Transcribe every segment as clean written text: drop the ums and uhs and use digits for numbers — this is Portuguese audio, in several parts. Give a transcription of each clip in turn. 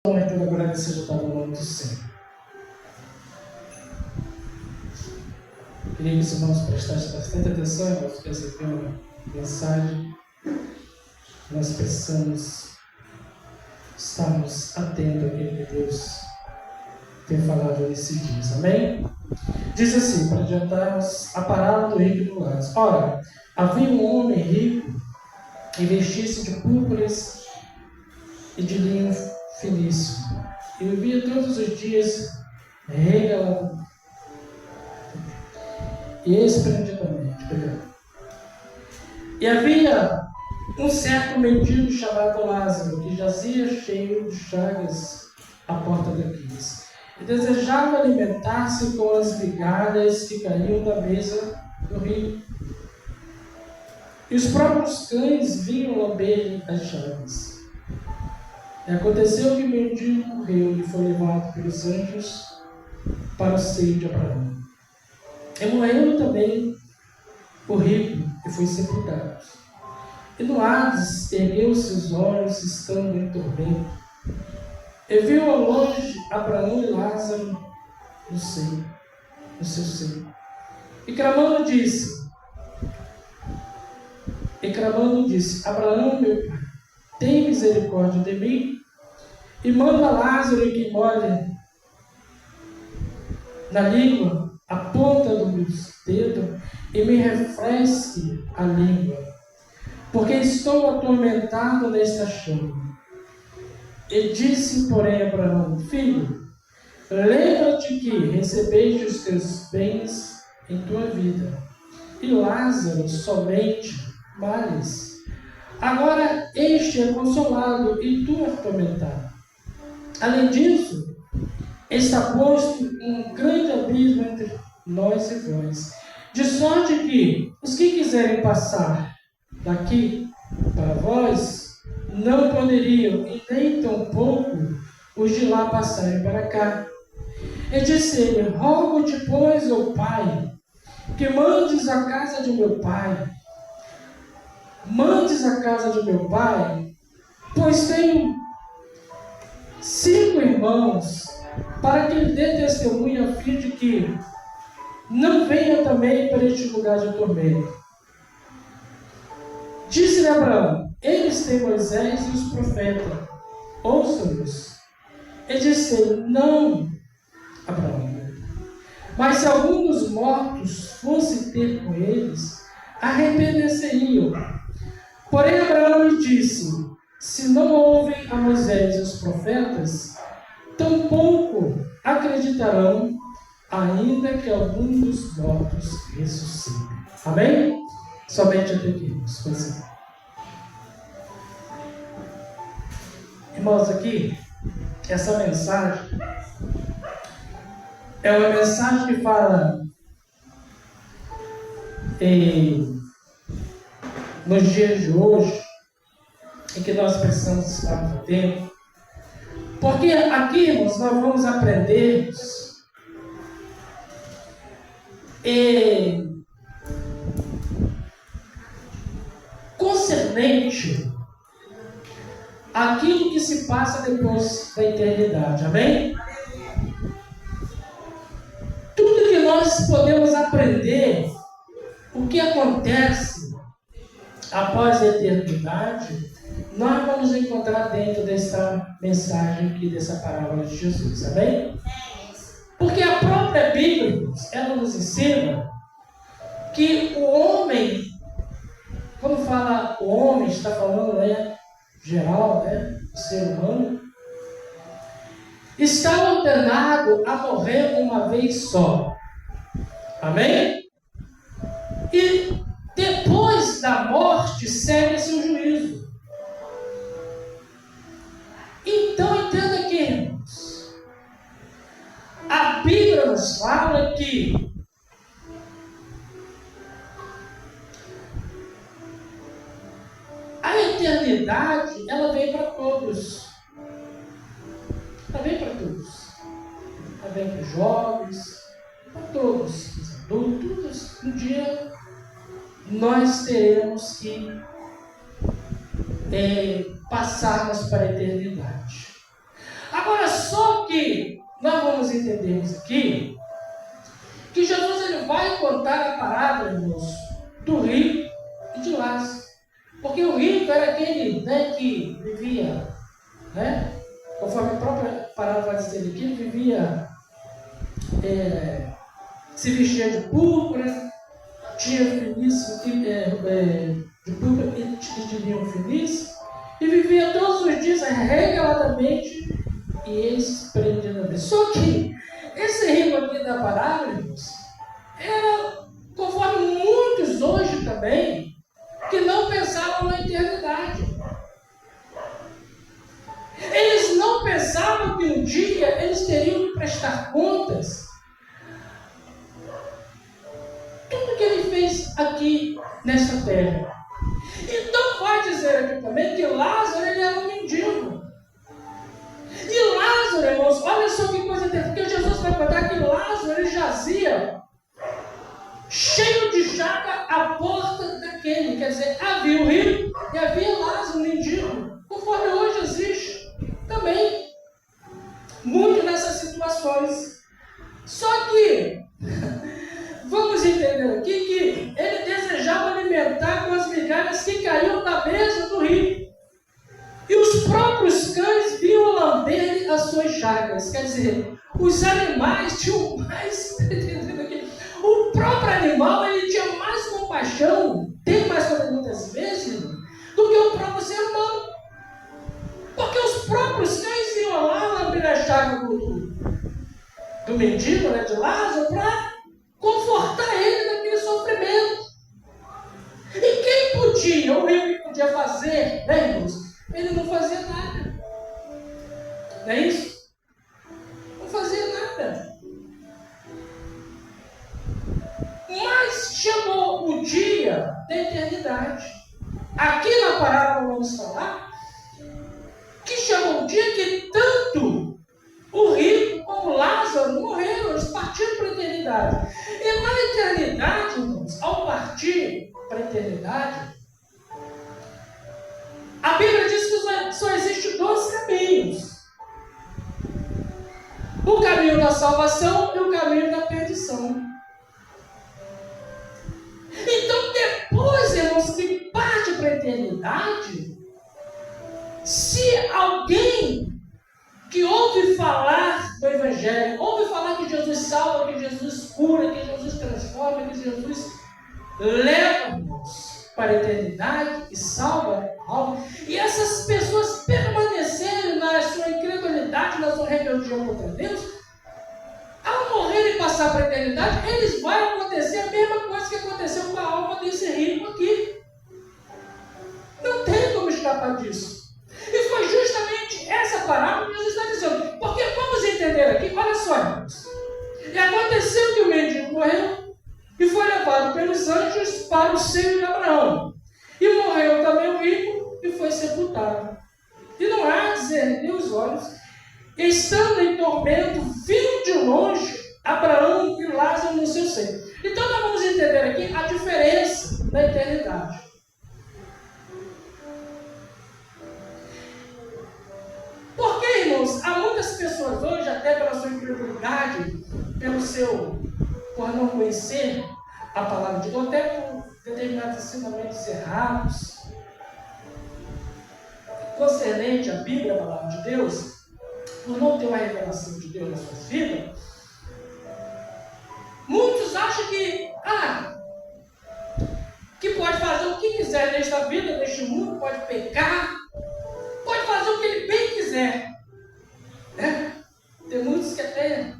e toda glória seja dada ao nome do Senhor. Queria que os irmãos prestassem bastante atenção e nós recebemos uma mensagem. Nós precisamos estarmos atentos àquilo que Deus tem falado nesses dias. Amém? Diz assim, para adiantarmos a parábola do rico e do Lázaro. Ora, havia um homem rico que vestia-se de púrpuras e de linho finíssimo, e vivia todos os dias regalado e esplendidamente. E havia um certo mendigo chamado Lázaro, que jazia cheio de chagas à porta daqueles, e desejava alimentar-se com as migalhas que caíam da mesa do rico. E os próprios cães vinham lamber-lhe as chagas. E aconteceu que o mendigo morreu e foi levado pelos anjos para o seio de Abraão. E morreu também o rico e foi sepultado. E no Hades ergueu seus olhos, estando em tormento, e viu ao longe Abraão e Lázaro no seu seio. E clamando disse: Abraão, meu pai, tem misericórdia de mim, e manda Lázaro que molhe na língua a ponta do meu dedo e me refresque a língua, porque estou atormentado nesta chama. E disse, porém, Abraão: Filho, lembra-te que recebeste os teus bens em tua vida, e Lázaro somente males. Agora este é consolado e tu atormentado. Além disso, está posto um grande abismo entre nós e vós, de sorte que os que quiserem passar daqui para vós não poderiam, e nem tampouco os de lá passarem para cá. E disse ele: Rogo-te, pois, ó Pai, que mandes a casa de meu pai, pois tenho 5 irmãos, para que lhe dê testemunho, a fim de que não venha também para este lugar de tormento. Disse-lhe Abraão: Eles têm Moisés e os profetas, ouçam-nos. E disse ele: Não, Abraão, mas se algum dos mortos fosse ter com eles, arrepender-se-iam. Porém Abraão lhe disse: Se não ouvem a Moisés e os profetas, tampouco acreditarão, ainda que algum dos mortos ressuscite. Amém? Somente até aqui. Irmãos, aqui, essa mensagem é uma mensagem que fala nos dias de hoje, em que nós precisamos estar no tempo. Porque aqui, irmãos, nós vamos aprender concernente aquilo que se passa depois da eternidade. Amém? Tudo que nós podemos aprender, o que acontece após a eternidade, nós vamos encontrar dentro dessa mensagem aqui, dessa parábola de Jesus. Amém? Porque a própria Bíblia, ela nos ensina que o homem, quando fala o homem, está falando, geral, o ser humano, está ordenado a morrer uma vez só. Amém? E depois da morte segue-se o juízo. Então entenda aqui, irmãos, a Bíblia nos fala que a eternidade, ela vem para todos. Ela vem para todos. Ela vem para os jovens, para todos, os adultos. Um dia nós teremos que passarmos para a eternidade. A que nós vamos entendermos aqui que Jesus ele vai contar a parábola, irmãos, do rico e de Lázaro. Porque o rico era aquele, né, que vivia, né, conforme a própria parábola vai dizer aqui, ele vivia, se vestia de púrpura, tinha finíssimo, de púrpura e de linho finíssimo, e vivia todos os dias regaladamente e esplendidamente. Só que esse rico aqui da parábola, irmãos, era conforme muitos hoje também, que não pensavam na eternidade. Eles não pensavam que um dia eles teriam que prestar contas. Tudo que ele fez aqui nessa terra. Então vai dizer aqui também que Lázaro ele era um mendigo. E Lázaro, irmãos, olha só que coisa interessante, porque Jesus vai contar que Lázaro ele jazia cheio de chaga à porta daquele. Quer dizer, havia o rico e havia Lázaro, o mendigo, conforme hoje existe também muito nessas situações. Só que vamos entender aqui que ele desejava alimentar com as migalhas que caíam da mesa do rico. E os próprios cães vinham lamber as suas chagas. Quer dizer, os animais tinham mais... O próprio animal ele tinha mais compaixão, tem mais compaixão muitas vezes, do que o próprio ser humano. Porque os próprios cães iam lá lamber a chaga do mendigo, né, de Lázaro, para confortar ele naquele sofrimento. E quem podia, o rico que podia fazer, né, irmãos? Ele não fazia nada. Não é isso? Não fazia nada. Mas chegou o dia da eternidade. Aqui na parábola vamos falar que chegou o dia que tanto o rico como Lázaro morreram, eles partiram para a eternidade. E na eternidade, irmãos, ao partir para a eternidade, a Bíblia diz que só existem dois caminhos. O caminho da salvação e o caminho da perdição. Então, depois, irmãos, que parte para a eternidade, se alguém que ouve falar do Evangelho, ouve falar que Jesus salva, que Jesus cura, que Jesus transforma, que Jesus leva-nos para a eternidade e salva a alma, e essas pessoas permanecerem na sua incredulidade, na sua rebeldia contra Deus, ao morrer e passar para a eternidade, eles vai acontecer a mesma coisa que aconteceu com a alma desse rico aqui. Não tem como escapar disso. E foi justamente essa parábola que Jesus está dizendo. Porque vamos entender aqui, olha só, irmãos. E aconteceu que o mendigo morreu e foi levado pelos anjos para o seio de Abraão. E morreu também o rico e foi sepultado. E não há a dizer nem os olhos, estando em tormento, viu de longe Abraão e Lázaro no seu seio. Então nós vamos entender aqui a diferença da eternidade. Porque, irmãos, há muitas pessoas hoje, até pela sua incredulidade, por não conhecer a palavra de Deus, até por determinados ensinamentos errados, concernente à Bíblia, a palavra de Deus, por não ter uma revelação de Deus na sua vida, muitos acham que pode fazer o que quiser nesta vida, neste mundo, pode pecar, pode fazer o que ele bem quiser. Né? Tem muitos que até...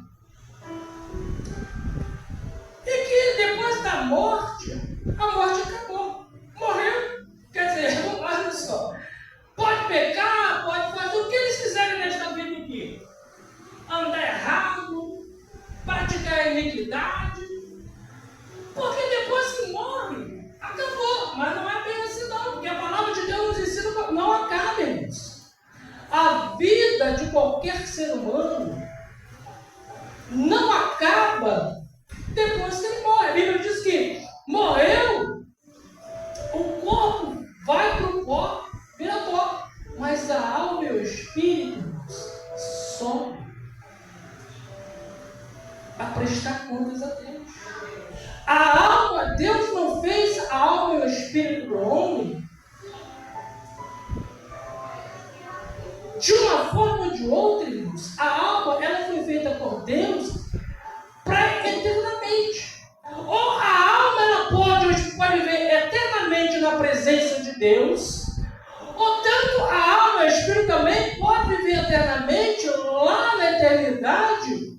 E que depois da morte, a morte acabou. Morreu. Quer dizer, olha só. Pode pecar, pode fazer o que eles quiserem nesta vida aqui. Andar errado, praticar a iniquidade. Porque depois que morre, acabou. Mas não é bem assim não. Porque a palavra de Deus nos ensina que não acaba, irmãos. A vida de qualquer ser humano não acaba depois que ele morre. A Bíblia diz que morreu, o corpo vai para o pó, vira pó, mas a alma e o espírito sobe. a prestar contas a Deus. A alma, Deus não fez a alma e o espírito do homem de uma forma ou de outra, irmãos. A alma, ela foi feita por Deus para eternamente. Ou a alma, ela pode viver eternamente na presença de Deus, ou tanto a alma e o espírito também pode viver eternamente lá na eternidade,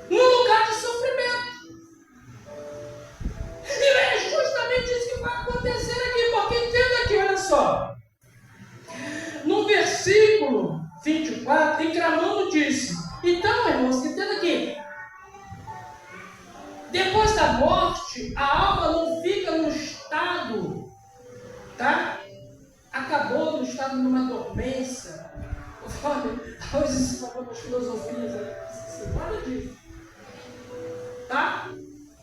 num lugar de sofrimento. E é justamente isso que vai acontecer aqui, porque entenda aqui, olha só. No versículo 24, Encramando disse: então, irmãos, entenda aqui. Depois da morte, a alma não fica no estado, tá? Acabou no estado de uma dormência. Hoje se fala das filosofias, nada disso. Tá?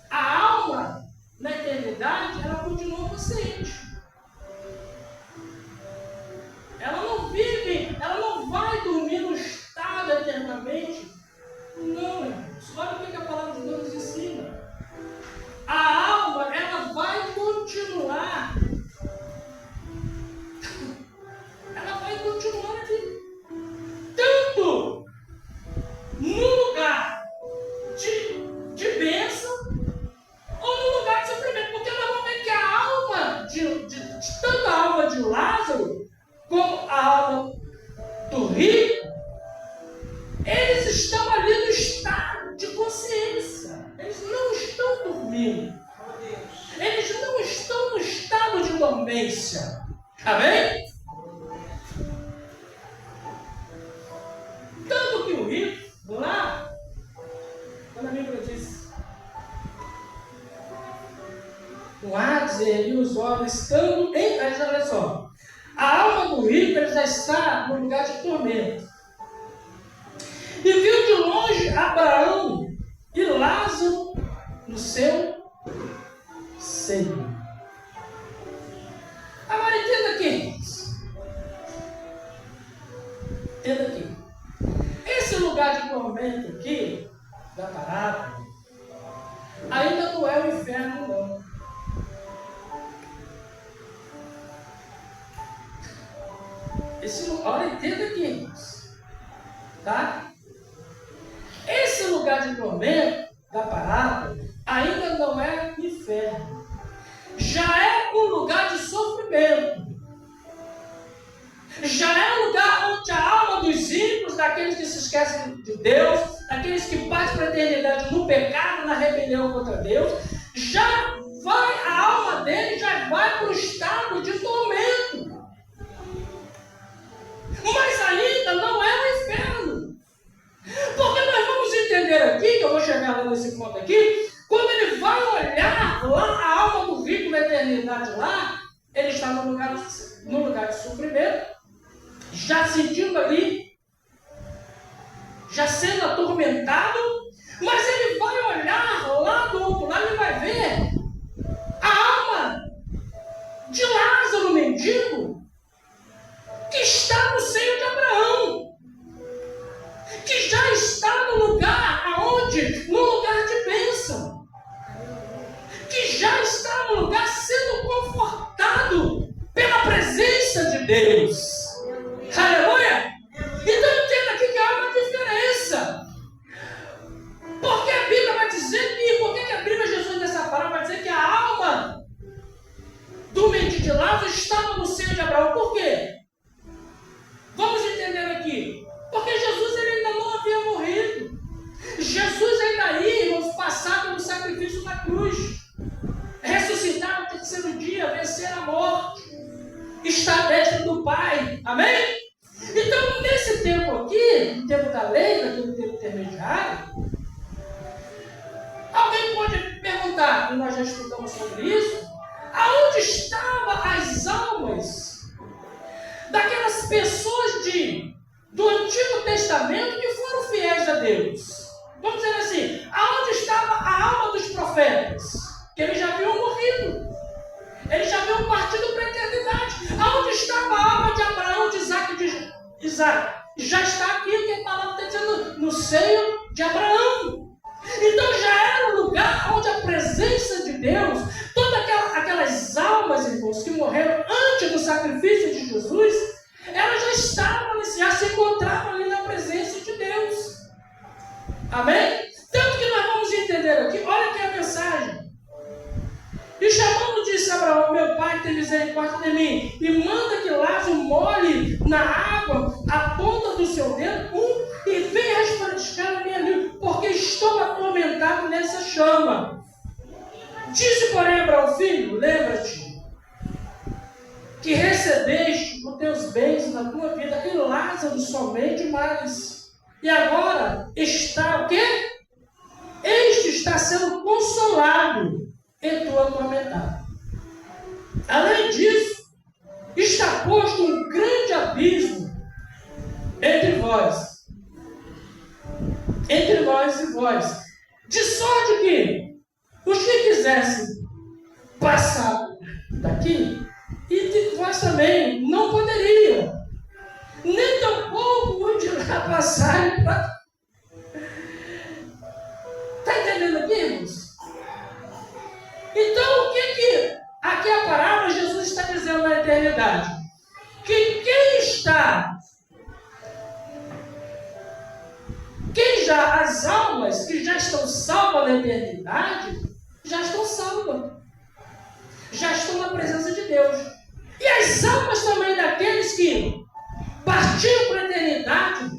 A alma, na eternidade, ela continua consciente. Ela não vive, ela não vai dormir no estado eternamente. Não, irmãos. Olha o que a palavra de Deus nos ensina. A alma, ela vai continuar. Ela vai continuar aqui. Tanto no lugar de bênção, ou no lugar de sofrimento. Porque nós vamos ver que a alma, tanto a alma de Lázaro, como a alma do rico, eles estão ali no estado de consciência. Eles não estão dormindo. Eles não estão no estado de dormência. Amém? Tanto que o rico, lá, quando a Bíblia diz, o Hades e os olhos estando em... Olha só. A alma do rico, ele já está no lugar de tormento. E viu de longe Abraão e Lázaro no seu seio. Agora entenda aqui. Entenda aqui. Esse lugar de tormento aqui, da parábola, ainda não é o inferno, não. Olha, entenda aqui, irmãos. Tá? Esse lugar de tormento da parábola ainda não é inferno. Já é um lugar de sofrimento. Já é um lugar onde a alma dos ímpios, daqueles que se esquecem de Deus, daqueles que partem para a eternidade no pecado, na rebelião contra Deus, já vai, a alma dele já vai para o estado de tormento. Mas ainda não é o inferno. Porque nós vamos entender aqui, que eu vou chegar lá nesse ponto aqui, quando ele vai olhar lá a alma do rico na eternidade lá, ele está no lugar de sofrimento, já sentindo ali, já sendo atormentado, mas ele vai olhar lá do outro lado e vai ver a alma de Lázaro, mendigo, que está no seio de Abraão, que já está no lugar aonde? No lugar de bênção, que já está no lugar sendo confortado pela presença de Deus. Aleluia! Então entenda aqui que há uma diferença. Porque a Bíblia vai dizer que, por que a Bíblia, Jesus nessa palavra vai dizer que a alma do mendigo de Lázaro estava no seio de Abraão? Por quê? Vamos entender aqui. Porque Jesus ele ainda não havia morrido. Jesus ainda ia, irmãos, passar pelo sacrifício na cruz, ressuscitar no terceiro dia, vencer a morte, estar dentro do Pai. Amém? Então, nesse tempo aqui, no tempo da lei, naquele tempo intermediário, alguém pode perguntar, e nós já estudamos sobre isso, aonde estavam as almas daquelas pessoas do Antigo Testamento que foram fiéis a Deus? Vamos dizer assim, aonde estava a alma dos profetas? Que eles já haviam morrido. Eles já haviam partido para a eternidade. Aonde estava a alma de Abraão, de Isaac e de Isaac? Já está aqui o que a palavra está dizendo, no seio de Abraão. Então já era um lugar onde a presença de Deus, todas aquelas almas, irmãos, que morreram antes do sacrifício de Jesus, elas já estavam, já se encontravam ali na presença de Deus. Amém? Tanto que nós vamos entender aqui, olha aqui a mensagem. E chamando disse Abraão: meu pai tem misericórdia de mim, e manda que Lázaro molhe na água a ponta do seu dedo, e venha refrescar a minha língua, porque estou atormentado nessa chama. Disse, porém, Abraão: filho, lembra-te que recebeste os teus bens na tua vida, e Lázaro somente mais. E agora está o quê? Este está sendo consolado, e tu atormentado. Além disso, está posto um grande abismo entre nós e vós, de sorte que os que quisessem passar daqui, e de vós também não poderiam, nem tampouco o de lá passarem para... Está entendendo aqui, irmãos? Então, o que aqui a parábola Jesus está dizendo na eternidade? Que as almas que já estão salvas na eternidade, já estão salvas. Já estão na presença de Deus. E as almas também daqueles que partiram para a eternidade,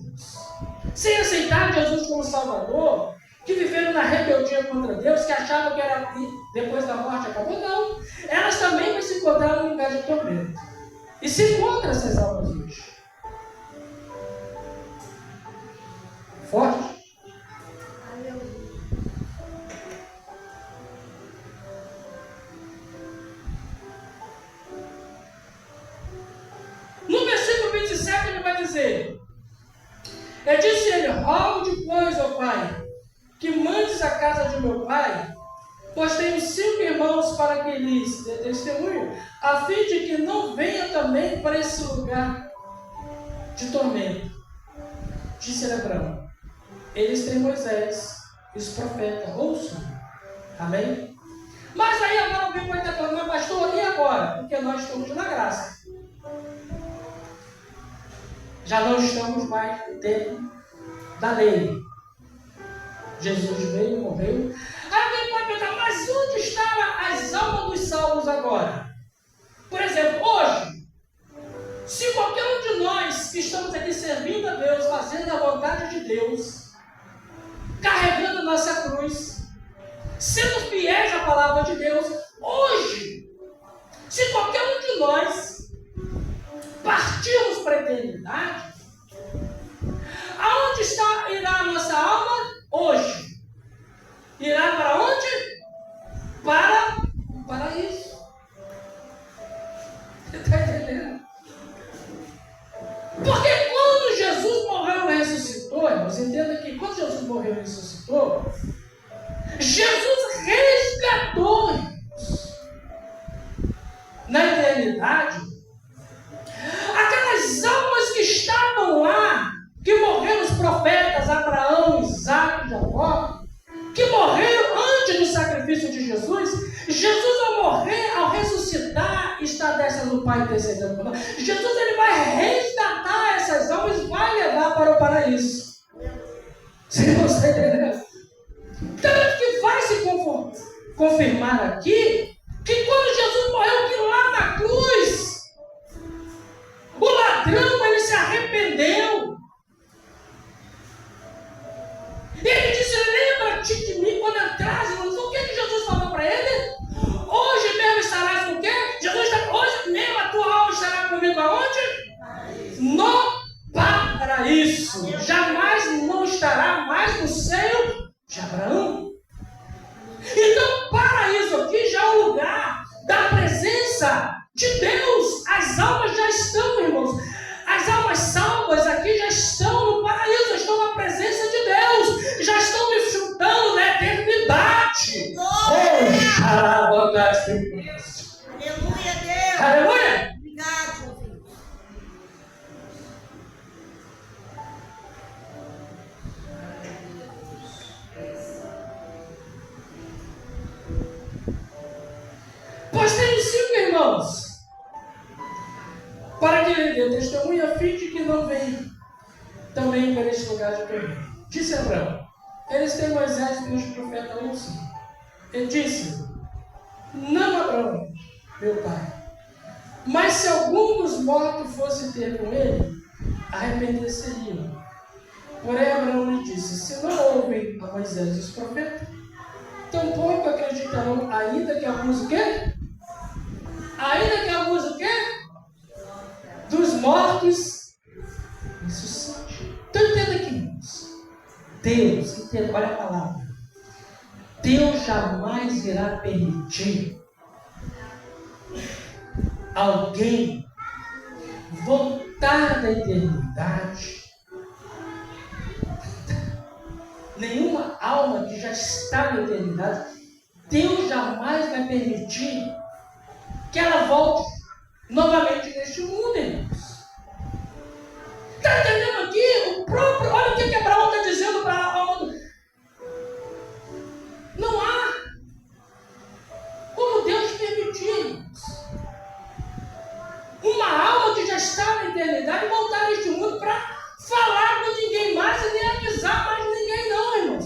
sem aceitar Jesus como Salvador, que viveram na rebeldia contra Deus, que achavam que era depois da morte acabou, não. Elas também vão se encontrar num lugar de tormento. E se encontram essas almas hoje. Forte. No versículo 27 ele vai dizer: eu disse ele: rogo-te, pois, ó Pai, que mandes a casa de meu pai, pois tenho 5 irmãos, para que lhes dê testemunho, a fim de que não venha também para esse lugar de tormento. Disse Abraão: eles têm Moisés e os profetas, ouçam. Amém? Mas aí agora alguém pode estar falando: mas pastor, e agora? Porque nós estamos na graça. Já não estamos mais no tempo da lei. Jesus veio, morreu. Aí alguém pode perguntar: mas onde estão as almas dos salvos agora? Por exemplo, hoje, se qualquer um de nós que estamos aqui servindo a Deus, fazendo a vontade de Deus, carregando a nossa cruz, sendo fiéis à palavra de Deus, hoje, se qualquer um de nós partirmos para a eternidade, aonde irá a nossa alma hoje? Irá para onde? Para o paraíso. Você está entendendo? Porque quando Jesus morreu e ressuscitou, irmãos, entenda que quando Jesus morreu e ressuscitou, Jesus resgatou, irmãos, na eternidade, aquelas almas que estavam lá, que morreram os profetas Abraão, Isaac, Jacó, que morreram antes do sacrifício de Jesus. Jesus, ao morrer, ao ressuscitar, está à destra do Pai intercedendo por nós. Jesus, ele vai resgatar essas almas e vai levar para o paraíso. Se você entendeu? Tanto que vai se confirmar aqui, que quando Jesus morreu, que lá na cruz, o ladrão, ele se arrependeu. Ele disse: lembra-te de mim quando entrares. O que Jesus falou para ele? Hoje mesmo estarás com o quê? Jesus está: hoje mesmo a tua alma estará comigo aonde? No paraíso. Jamais não estará mais no seio de Abraão. Então, paraíso aqui já é o lugar da presença de Deus. As almas já estão, irmãos. As almas salvas aqui já estão no paraíso, já estão na presença de Deus, já estão desfrutando da eternidade. Aleluia, Deus. Aleluia. Obrigado. também para este lugar de tormento. Disse Abraão: eles têm Moisés e os profetas não sim. Ele disse: não, Abraão, meu pai, mas se algum dos mortos fosse ter com ele, arrepender-se-iam. Porém Abraão lhe disse: se não ouvem a Moisés e os profetas, tampouco acreditarão, ainda que alguns o quê? Ainda que alguns o quê? Dos mortos ressuscite. Então entenda aqui, irmãos. Deus, entenda, olha a palavra. Deus jamais irá permitir alguém voltar da eternidade. Nenhuma alma que já está na eternidade, Deus jamais vai permitir que ela volte novamente neste mundo, irmãos. Está entendendo aqui? O próprio, olha o que Abraão está dizendo para a alma. Não há como Deus permitir, irmãos, uma alma que já está na eternidade voltar neste mundo para falar com ninguém mais e nem avisar mais ninguém não, irmãos.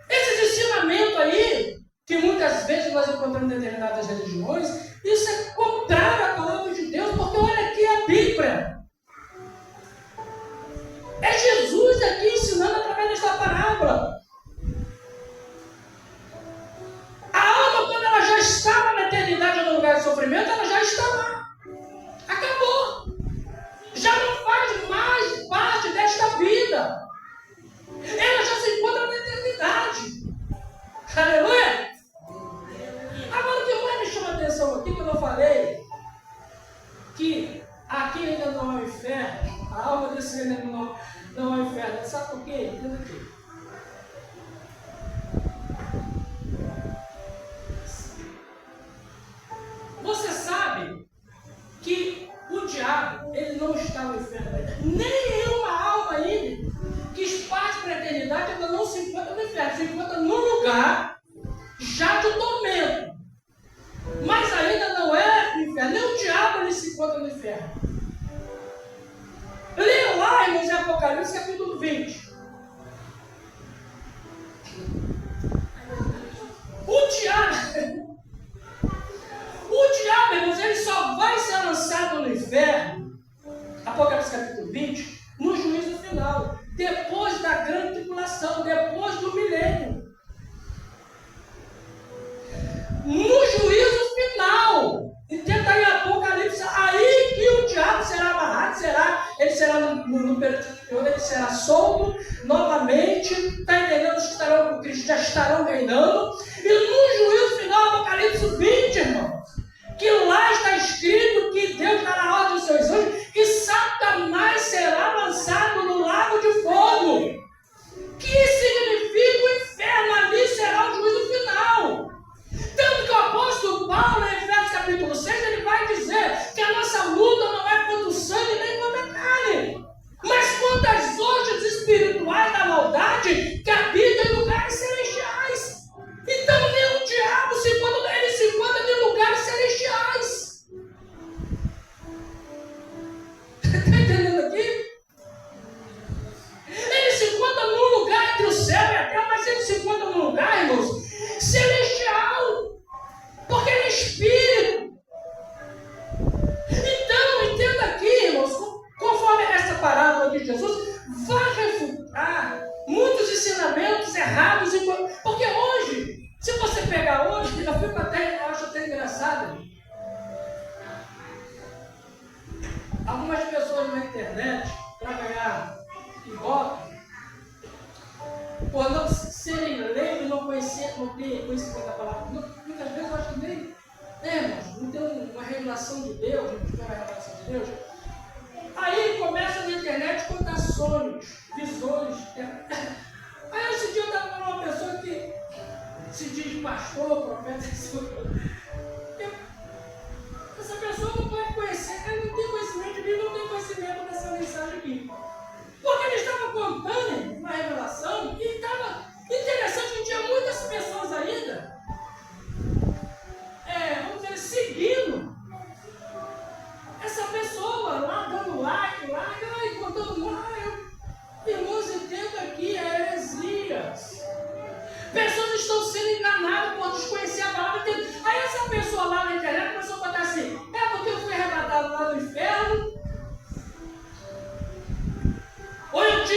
Esses ensinamentos aí, que muitas vezes nós encontramos em determinadas religiões, isso é contrário à palavra de Deus, porque olha aqui a Bíblia. É Jesus aqui ensinando através desta parábola. A alma, quando ela já estava na eternidade ou no lugar de sofrimento, ela já está lá. Acabou. Já não faz mais parte desta vida. Ela já se encontra na eternidade. Aleluia! Agora o que mais me chama a atenção aqui, quando eu falei que aqui ainda não é o inferno, a alma desse ainda não é o inferno. Sabe por quê? Entenda aqui. Você sabe que o diabo, ele não está no inferno ainda. Nenhuma alma ainda que parte para a eternidade ainda não se encontra no inferno. Se encontra num lugar já de tormento. Mas ainda não é no inferno. Nem o diabo ele se encontra no inferno. Leia lá, irmãos, em Apocalipse capítulo 20. O diabo, irmãos, ele só vai ser lançado no inferno, Apocalipse capítulo 20, no juízo final, depois da grande tribulação, depois do milênio. No juízo final, entenda aí Apocalipse, aí que o diabo será amarrado, ele será no período superior, ele será solto novamente, está entendendo? Os que estarão com Cristo já estarão reinando, e no juízo final, Apocalipse 20, irmãos, que lá está escrito que Deus dará a ordem dos seus anjos, que Satanás será lançado no lago de fogo. Que significa o inferno? Ali será o juízo final. Tanto que o apóstolo Paulo, em Efésios capítulo 6, ele vai dizer que a nossa luta não é contra o sangue nem contra a carne, mas contra as hostes espirituais da maldade que habitam em lugares celestiais. Então nem o diabo se encontra em lugares celestiais. Está entendendo aqui? Ele se encontra num lugar entre o céu e a terra, mas ele se encontra num lugar, irmãos, celestial, porque ele é espírito. Então, entenda aqui, irmãos, conforme essa parábola de Jesus, vai refutar muitos ensinamentos errados, porque hoje, se você pegar hoje, eu acho até engraçado, algumas pessoas na internet, para ganhar ibope, por não serem leigos, não ter conhecimento da palavra, muitas vezes eu acho que nem, irmãos, não tem uma revelação de Deus, não tem uma revelação de Deus. Aí começa na internet a contar sonhos, visões. Aí esse dia eu estava com uma pessoa que se diz pastor, profeta, essa pessoa não pode conhecer, ela não tem conhecimento de mim, não tem conhecimento dessa mensagem aqui. Porque ele estava contando uma revelação e estava interessante que tinha muitas pessoas ainda, vamos dizer, seguindo essa pessoa lá, dando like, e contando,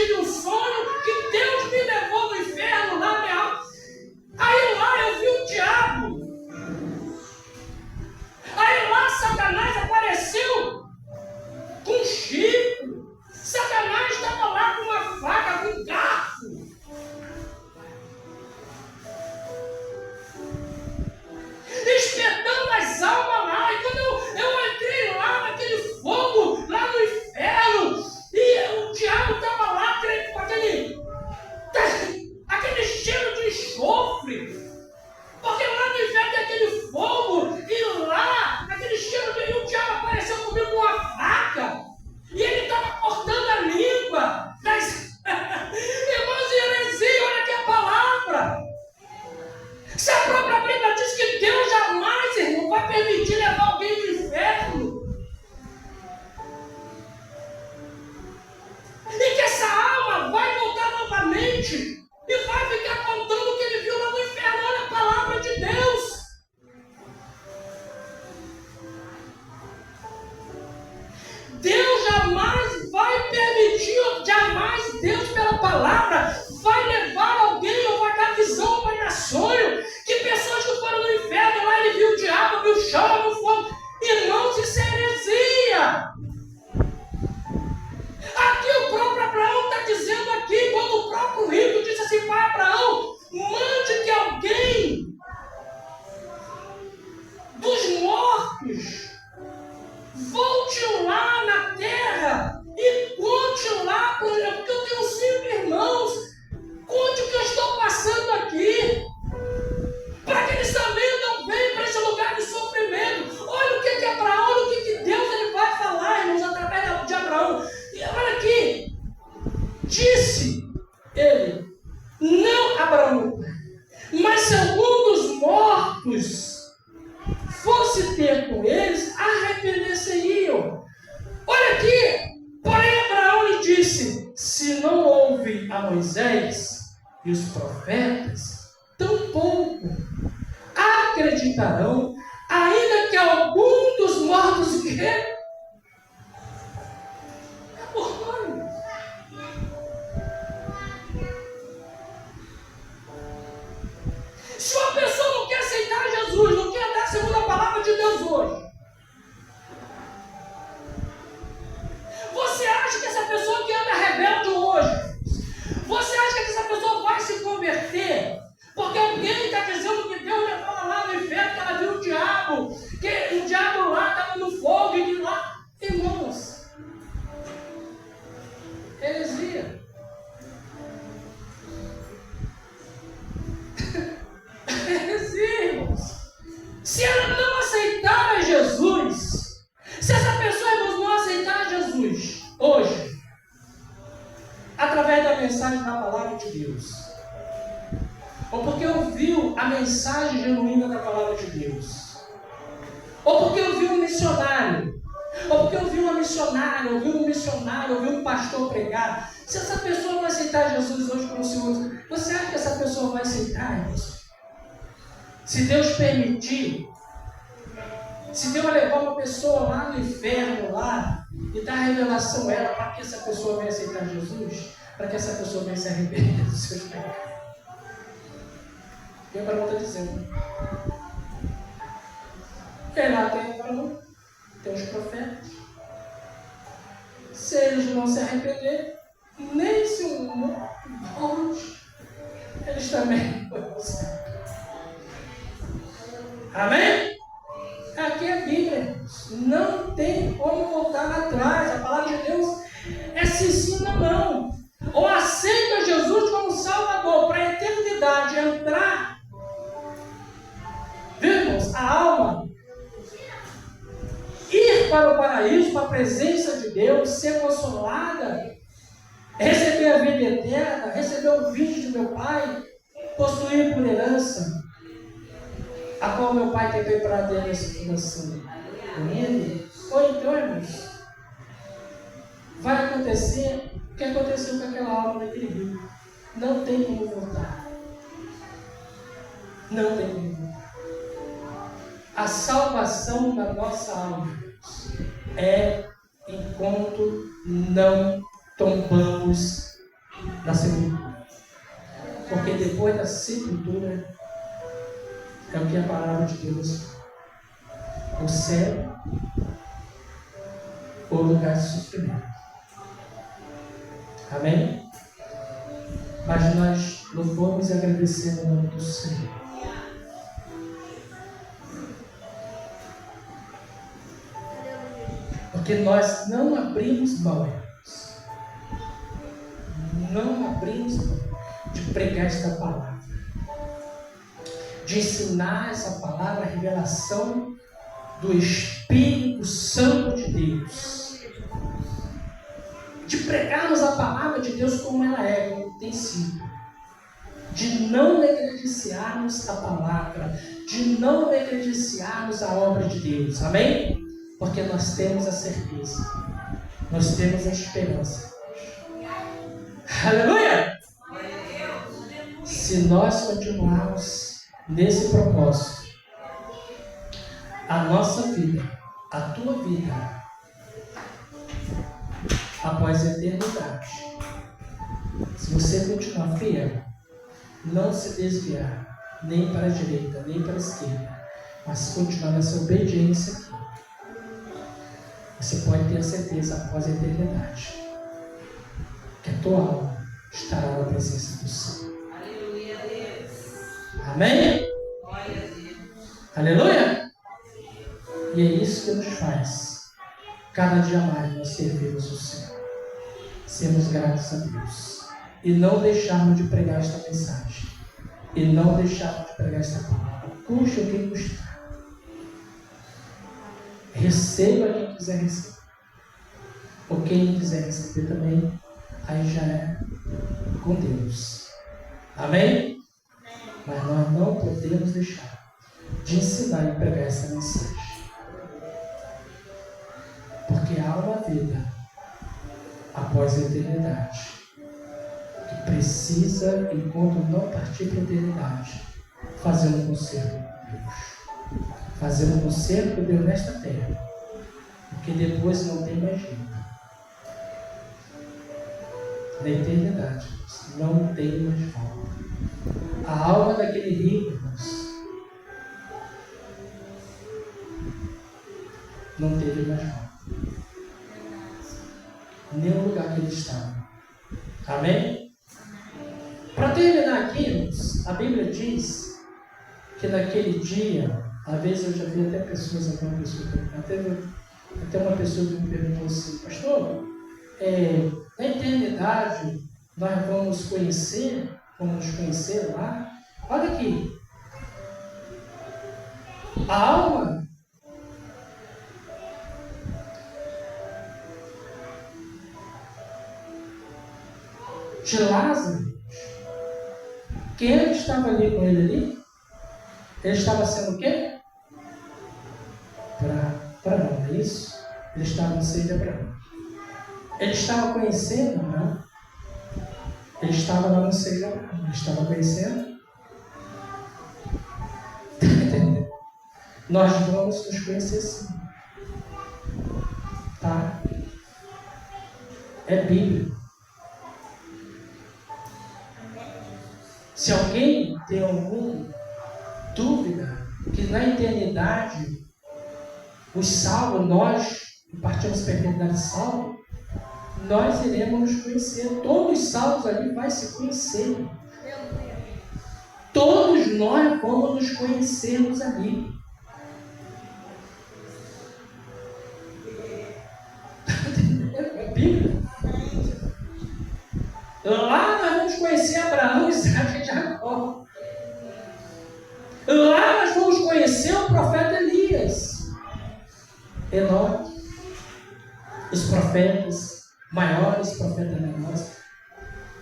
tive um sonho que Deus me levou no inferno, lá minha alma. Aí lá eu vi o diabo. Aí lá Satanás apareceu com um chifre. Satanás estava lá com uma faca, com um garfo. Espetando as almas lá. E quando eu entrei lá naquele fogo, lá no inferno, e o diabo estava lá com aquele cheiro de enxofre. Porque lá no inferno tem aquele fogo, e lá, aquele cheiro de... E o diabo apareceu comigo com uma faca. E ele estava cortando a língua das... Irmãos, heresia, olha aqui a palavra. Se a própria Bíblia diz que Deus jamais, irmão, vai permitir levar alguém para o inferno. E que essa alma vai voltar novamente e vai ficar contando o que ele viu lá no inferno. Olha a palavra de Deus. Deus jamais vai permitir, jamais Deus pela palavra vai levar alguém ou vai dar visão, vai dar sonho, que pessoas que foram no inferno, lá ele viu o diabo, viu o chão, viu o fogo. Irmãos, isso é heresia. Aqui o próprio Abraão está dizendo aqui, quando o próprio rico disse assim, pai Abraão, mande que alguém dos mortos volte lá na terra e conte lá, porque eu tenho 5 irmãos, conte o que eu estou passando aqui, para que eles também não venham para esse lugar de sofrimento. Olha o que Abraão, olha o que Deus ele vai falar, irmãos, através de Abraão. E olha aqui, disse ele, não Abraão, mas se algum dos mortos fosse ter com eles, arrepender-se-iam. Olha aqui, porém Abraão lhe disse, se não houve a Moisés e os profetas, tampouco acreditarão, ainda que algum dos mortos que... Se uma pessoa não quer aceitar Jesus, não quer andar segundo a palavra de Deus hoje, você acha que essa pessoa que anda rebelde hoje, você acha que essa pessoa vai se converter? Porque alguém está dizendo que Deus levou ela lá no inferno, que ela viu o diabo, que o diabo lá estava no fogo e que lá... Irmãos, heresia. Heresia, irmãos. Se ela não aceitar a Jesus, se essa pessoa, irmãos, não aceitar Jesus hoje, através da mensagem da palavra de Deus, ou porque ouviu a mensagem genuína da palavra de Deus, ou porque ouviu um missionário, ou porque ouviu uma missionária, ouviu um missionário, ouviu um pastor pregar, se essa pessoa não aceitar Jesus hoje como Senhor, você acha que essa pessoa vai aceitar, irmãos? Se Deus permitir, se Deus levar uma pessoa lá no inferno, lá, e dar a revelação a ela, para que essa pessoa venha aceitar Jesus, para que essa pessoa venha se arrepender dos seus pecados. E o Abraão está dizendo. E lá tem Abraão, tem os profetas. Se eles não se arrependerem, nem se um morto volte, eles também vão ser. Amém? Aqui é a Bíblia, irmãos. Não tem como voltar atrás. A palavra de Deus é sim ou não. Ou aceita Jesus como Salvador para a eternidade, entrar, viu, irmãos, a alma, ir para o paraíso, para a presença de Deus, ser consolada, receber a vida eterna, receber o vinho de meu Pai, possuir por herança, a qual meu Pai tem preparado essa fundação com Ele. Ou então, irmãos, vai acontecer o que aconteceu com aquela alma naquele rio. Não tem como voltar. Não tem como voltar. A salvação da nossa alma é enquanto não tombamos da sepultura. Porque depois da sepultura é o que a palavra de Deus fala. O céu ou lugar de sofrimento. Amém? Mas nós louvamos e agradecemos o nome do Senhor. Porque nós não abrimos mão, irmãos. Não abrimos mão de pregar esta palavra. De ensinar essa palavra, a revelação do Espírito Santo de Deus. De pregarmos a palavra de Deus como ela é, como tem sido. De não negligenciarmos a palavra. De não negligenciarmos a obra de Deus. Amém? Porque nós temos a certeza. Nós temos a esperança. Aleluia! Se nós continuarmos nesse propósito, a nossa vida, a tua vida, após a eternidade, se você continuar fiel, não se desviar nem para a direita, nem para a esquerda, mas continuar nessa obediência aqui, você pode ter a certeza após a eternidade que a tua alma estará na presença do Senhor. Aleluia, Deus. Amém? Glória a Deus. Aleluia! E é isso que nos faz cada dia mais nós servirmos o Senhor. Sermos gratos a Deus. E não deixarmos de pregar esta mensagem. E não deixarmos de pregar esta palavra. Custe o que custar. Receba quem quiser receber. Ou quem não quiser receber também, aí já é com Deus. Amém? Mas nós não podemos deixar de ensinar e pregar essa mensagem. Porque há uma vida após a eternidade que precisa, enquanto não partir para a eternidade, fazer um concerto com Deus. Fazer um concerto com Deus nesta terra. Porque depois não tem mais jeito. Na eternidade, não tem mais volta. A alma daquele rico, irmãos, não teve mais volta. Nem o lugar que ele estava. Amém? Para terminar aqui, irmãos, a Bíblia diz que naquele dia, às vezes eu já vi até pessoas, até uma pessoa que me perguntou assim, pastor, na eternidade nós vamos nos conhecer lá. Olha aqui, a alma de Lázaro, quem é que estava ali com ele ali? Ele estava sendo o quê? Para não, é isso? Ele estava no seio de Abraão. Ele estava conhecendo Abraão. Ele estava lá no seio de Abraão. Ele estava conhecendo. Nós vamos nos conhecer sim. Tá? É Bíblia. Se alguém tem alguma dúvida que na eternidade os salvos, nós que partimos para a eternidade salvos, nós iremos nos conhecer. Todos os salvos ali vão se conhecer. Todos nós vamos nos conhecermos ali. É Bíblia. Lá nós vamos conhecer Abraão, Isaac e Jacó. Lá nós vamos conhecer o profeta Elias, Enoque, os profetas maiores, profetas menores.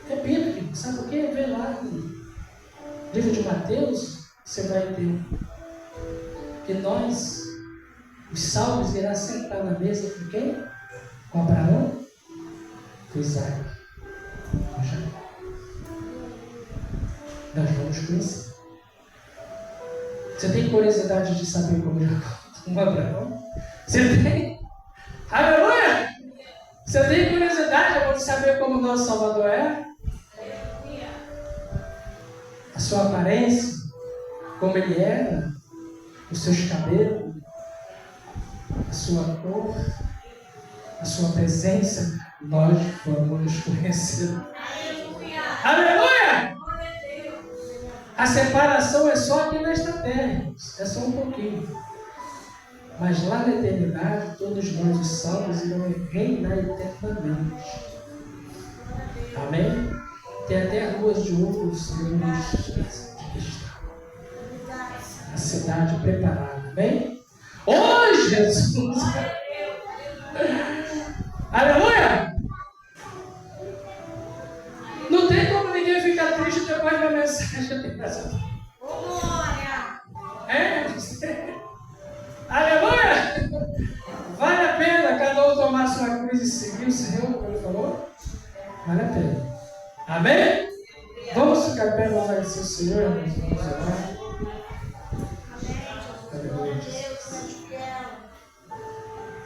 É bíblico, sabe por quê? Vê lá no livro de Mateus, você vai ver que nós, os salvos, irá sentar na mesa com quem? Com Abraão, com Isaac. Nós vamos conhecer. Você tem curiosidade de saber como Abraão? Você tem? Aleluia! Você tem curiosidade de saber como o nosso Salvador é? sua aparência, como ele era, os seus cabelos, a sua cor, a sua presença, nós vamos conhecer. Aleluia! A separação é só aqui nesta terra, é só um pouquinho. Mas lá na eternidade, todos nós, os salvos, irão reinar eternamente. Amém? Tem até ruas de ouro dos senhores de cristal. A cidade preparada. Amém? Oh, Jesus! Aleluia! Não tem como ninguém ficar triste depois da mensagem dessa. É? Aleluia! Vale a pena cada um tomar sua cruz e seguir o Senhor, como ele falou? Vale a pena. Amém? Vamos ficar perto para agradecer o Senhor, irmãos. Vamos orar.